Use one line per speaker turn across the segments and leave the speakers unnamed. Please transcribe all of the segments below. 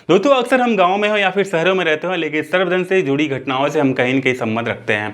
दोस्तों अक्सर हम गाँव में हो या फिर शहरों में रहते हो, लेकिन सर्वजन से जुड़ी घटनाओं से हम कहीं न कहीं संबंध रखते हैं।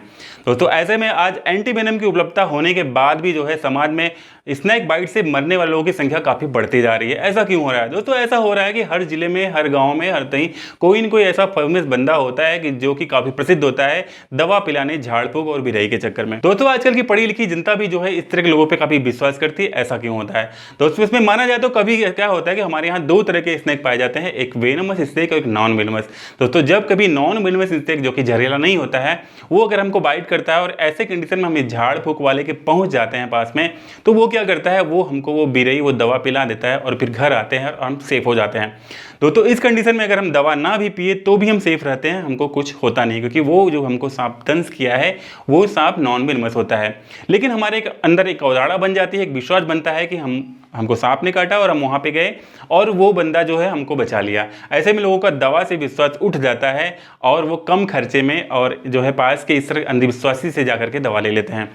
दोस्तों ऐसे में आज एंटीवेनम की उपलब्धता होने के बाद भी जो है समाज में स्नेक बाइट से मरने वाले लोगों की संख्या काफ़ी बढ़ती जा रही है। ऐसा क्यों हो रहा है? दोस्तों ऐसा हो रहा है कि हर जिले में, हर गाँव में, हर कहीं कोई न कोई ऐसा फेमस बंदा होता है कि जो कि काफ़ी प्रसिद्ध होता है दवा पिलाने, झाड़ फूँक और बिराई के चक्कर में। दोस्तों आजकल की पढ़ी लिखी जनता भी जो है इस तरह के लोगों पर काफ़ी विश्वास करती है। ऐसा क्यों होता है? दोस्तों इसमें माना जाए तो कभी क्या होता है कि हमारे यहाँ दो तरह के स्नेक पाए जाते हैं, एक वेनमस स्नेक और एक नॉन वेनमस। दोस्तों जब कभी नॉन वेनमस स्नेक जो कि जहरीला नहीं होता है वो अगर हमको बाइट करता है और ऐसे कंडीशन में हमें झाड़ फूक वाले के पहुंच जाते हैं पास में, तो वो क्या करता है, वो हमको वो बिरई वो दवा पिला देता है और फिर घर आते हैं और हम सेफ हो जाते हैं। तो इस कंडीशन में अगर हम दवा ना भी पिए तो भी हम सेफ रहते हैं, हमको कुछ होता नहीं, क्योंकि वो जो हमको सांप दंश किया है वो सांप नॉन वेनमस होता है। लेकिन हमारे अंदर एक अवधारणा बन जाती है, एक विश्वास बनता है कि हमको सांप ने काटा और हम वहाँ पे गए और वो बंदा जो है हमको बचा लिया। ऐसे में लोगों का दवा से विश्वास उठ जाता है और वो कम खर्चे में और जो है पास के इस तरह अंधविश्वासी से जाकर के दवा ले लेते हैं।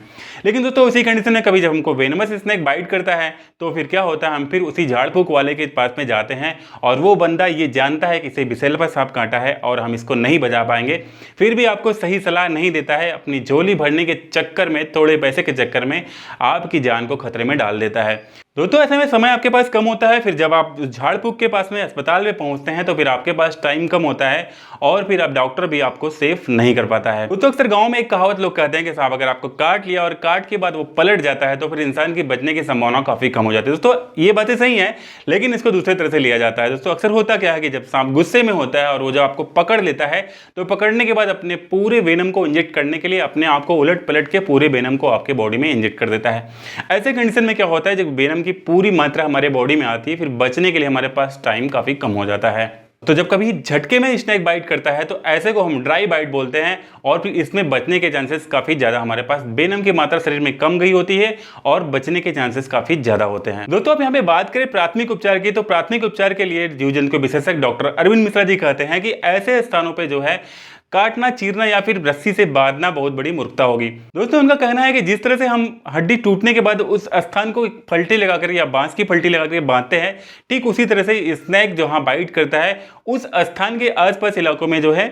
लेकिन दोस्तों उसी कंडीशन में कभी जब हमको वेनमस स्नेक बाइट करता है तो फिर क्या होता है, हम फिर उसी झाड़ फूक वाले के पास में जाते हैं और वो बंदा ये जानता है कि इसे विषैला सांप काटा है और हम इसको नहीं बचा पाएंगे, फिर भी आपको सही सलाह नहीं देता है, अपनी झोली भरने के चक्कर में, थोड़े पैसे के चक्कर में आपकी जान को खतरे में डाल देता है। दोस्तों ऐसे में समय आपके पास कम होता है, फिर जब आप झाड़ फूक के पास में अस्पताल में पहुंचते हैं तो फिर आपके पास टाइम कम होता है और फिर आप डॉक्टर भी आपको सेफ नहीं कर पाता है। तो अक्सर गांव में एक कहावत लोग कहते हैं कि साहब अगर आपको काट लिया और काट के बाद वो पलट जाता है तो फिर इंसान की बचने की संभावना काफी कम हो जाती है। दोस्तों ये बातें सही है, लेकिन इसको दूसरे तरह से लिया जाता है। दोस्तों अक्सर होता क्या है कि जब सांप गुस्से में होता है और वो जब आपको पकड़ लेता है तो पकड़ने के बाद अपने पूरे वेनम को इंजेक्ट करने के लिए अपने आप को उलट पलट के पूरे वेनम को आपके बॉडी में इंजेक्ट कर देता है। ऐसे कंडीशन में क्या होता है, जब वेनम की पूरी मात्रा हमारे बॉडी में आती है, फिर बचने के लिए हमारे पास टाइम काफी कम हो जाता है। तो जब कभी झटके में स्नेक बाइट करता है तो ऐसे को हम ड्राई बाइट बोलते हैं और फिर इसमें बचने के चांसेस काफी ज्यादा, हमारे पास वेनम की मात्रा शरीर में कम गई होती है और बचने के चांसेस काफी ज्यादा होते हैं। दोस्तों अब यहाँ पे बात करें प्राथमिक उपचार की, तो प्राथमिक उपचार के लिए जीव जंतु विशेषज्ञ डॉक्टर अरविंद मिश्रा जी कहते हैं कि ऐसे स्थानों पर जो है काटना, चीरना या फिर रस्सी से बांधना बहुत बड़ी मूर्खता होगी। दोस्तों उनका कहना है कि जिस तरह से हम हड्डी टूटने के बाद उस स्थान को फल्टी लगाकर या बांस की फल्टी लगाकर बांधते हैं, ठीक उसी तरह से स्नेक जहां बाइट करता है उस स्थान के आसपास इलाकों में जो है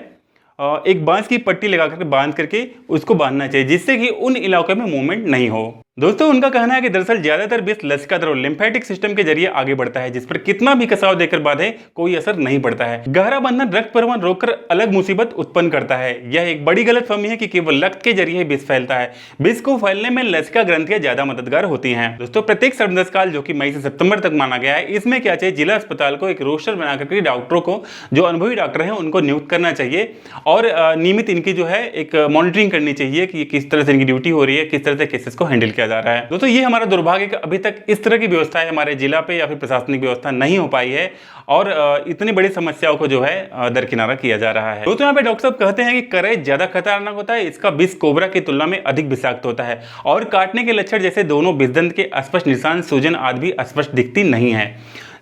एक बांस की पट्टी लगाकर बांध करके उसको बांधना चाहिए, जिससे कि उन इलाकों में मूवमेंट नहीं हो। दोस्तों उनका कहना है कि दरअसल ज्यादातर विष लसिकादार और लिम्फेटिक सिस्टम के जरिए आगे बढ़ता है, जिस पर कितना भी कसाव देकर बांधे कोई असर नहीं पड़ता है। गहरा बंधन रक्त परिवहन रोककर अलग मुसीबत उत्पन्न करता है। यह एक बड़ी गलतफहमी है कि केवल रक्त के जरिए विष फैलता है। विष को फैलने में लसिका ग्रंथियां ज्यादा मददगार होती हैं। दोस्तों प्रत्येक सर्वदंश काल जो कि मई से सितंबर तक माना गया है, इसमें क्या चाहिए, जिला अस्पताल को एक रोस्टर बनाकर के डॉक्टरों को, जो अनुभवी डॉक्टर हैं उनको नियुक्त करना चाहिए और नियमित इनकी जो है एक मॉनिटरिंग करनी चाहिए कि किस तरह से इनकी ड्यूटी हो रही है, किस तरह से केसेस को हैंडल किया जा रहा है। दोस्तों ये हमारा दुर्भाग्य कि अभी तक इस तरह की व्यवस्थाएं हमारे जिला पे या फिर प्रशासनिक व्यवस्था नहीं हो पाई है और इतनी बड़ी समस्याओं को जो है दरकिनारा किया जा रहा है। दोस्तों यहाँ पे डॉक्टर साहब कहते हैं कि करैच ज्यादा खतरनाक होता है, इसका विष कोबरा की तुलना में अधिक विषाक्त होता है और काटने के लक्षण जैसे दोनों विषदंत के स्पष्ट निशान, सूजन आदि भी स्पष्ट दिखती नहीं है,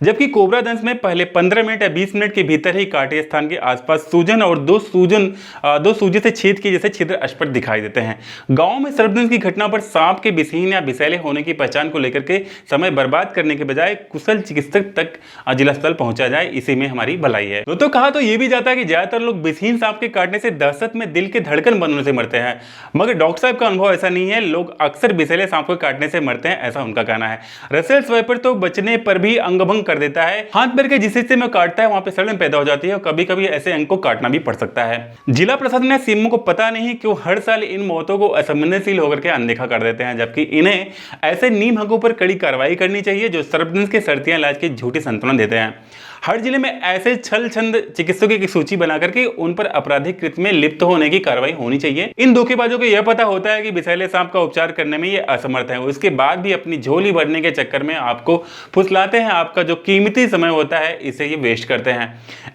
जबकि कोबरा दंश में पहले 15 मिनट या 20 मिनट के भीतर ही काटे स्थान के आसपास सूजन और दो सूजे से छेद के जैसे छिद्र स्पष्ट दिखाई देते हैं। गांव में सर्पदंश की घटना पर सांप के विषहीन या विषैले होने की पहचान को लेकर के समय बर्बाद करने के बजाय कुशल चिकित्सक तक जिला अस्पताल पहुंचा जाए, इसी में हमारी भलाई है। दोस्तों कहा तो ये भी जाता है कि ज्यादातर लोग विषहीन सांप के काटने से दहशत में दिल के धड़कन बंद होने से मरते हैं, मगर डॉक्टर साहब का अनुभव ऐसा नहीं है, लोग अक्सर विषैले सांप को काटने से मरते हैं, ऐसा उनका कहना है। रसेल स्वाइपर तो बचने पर भी अंगभंग कर देता है, हाथ पैर के जिस हिस्से में काटता है वहां पे सड़न पैदा हो जाती है और कभी कभी ऐसे अंग को काटना भी पड़ सकता है। जिला प्रशासन ने सीएमओ को पता नहीं क्यों हर साल इन मौतों को असंवेदनशील होकर के अनदेखा कर देते हैं, जबकि इन्हें ऐसे नीम हकों पर कड़ी कार्रवाई करनी चाहिए जो सर्पदंश के शर्तियां इलाज के झूठे संतुलन देते हैं। हर जिले में ऐसे छल छंद चिकित्सकों की सूची बना करके उन पर आपराधिक कृत्य में लिप्त होने की कार्रवाई होनी चाहिए। इन धोखेबाजों को यह पता होता है कि विषैले सांप का उपचार करने में ये असमर्थ है, उसके बाद भी अपनी झोली भरने के चक्कर में आपको फुसलाते हैं, आपका जो कीमती समय होता है इसे ये वेस्ट करते हैं।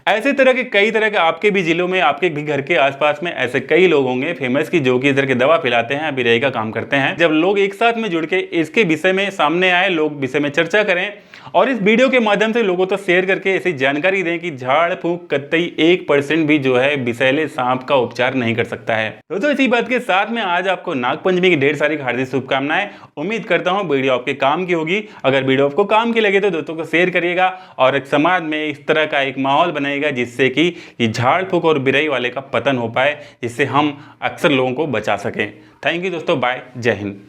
ऐसे तरह के कई तरह के आपके भी जिलों में, आपके भी घर के आसपास में ऐसे कई लोग होंगे फेमस की जो कि इधर के दवा पिलाते हैं, बिराई का काम करते हैं। जब लोग एक साथ में जुड़ के इसके विषय में सामने आए, लोग विषय में चर्चा करें और इस वीडियो के माध्यम से लोगों तक शेयर करके ऐसी जानकारी दें कि झाड़ फूंक कतई 1% भी जो है विषैले सांप का उपचार नहीं कर सकता है। दोस्तों इसी बात के साथ में आज आपको नागपंचमी की ढेर सारी हार्दिक शुभकामनाएं। उम्मीद करता हूं वीडियो आपके काम की होगी। अगर वीडियो आपको काम की लगे तो दोस्तों को शेयर करिएगा और एक समाज में इस तरह का एक माहौल बनाएगा जिससे कि झाड़ फूंक और बिरई वाले का पतन हो पाए, जिससे हम अक्सर लोगों को बचा सकें। थैंक यू दोस्तों, बाय, जय हिंद।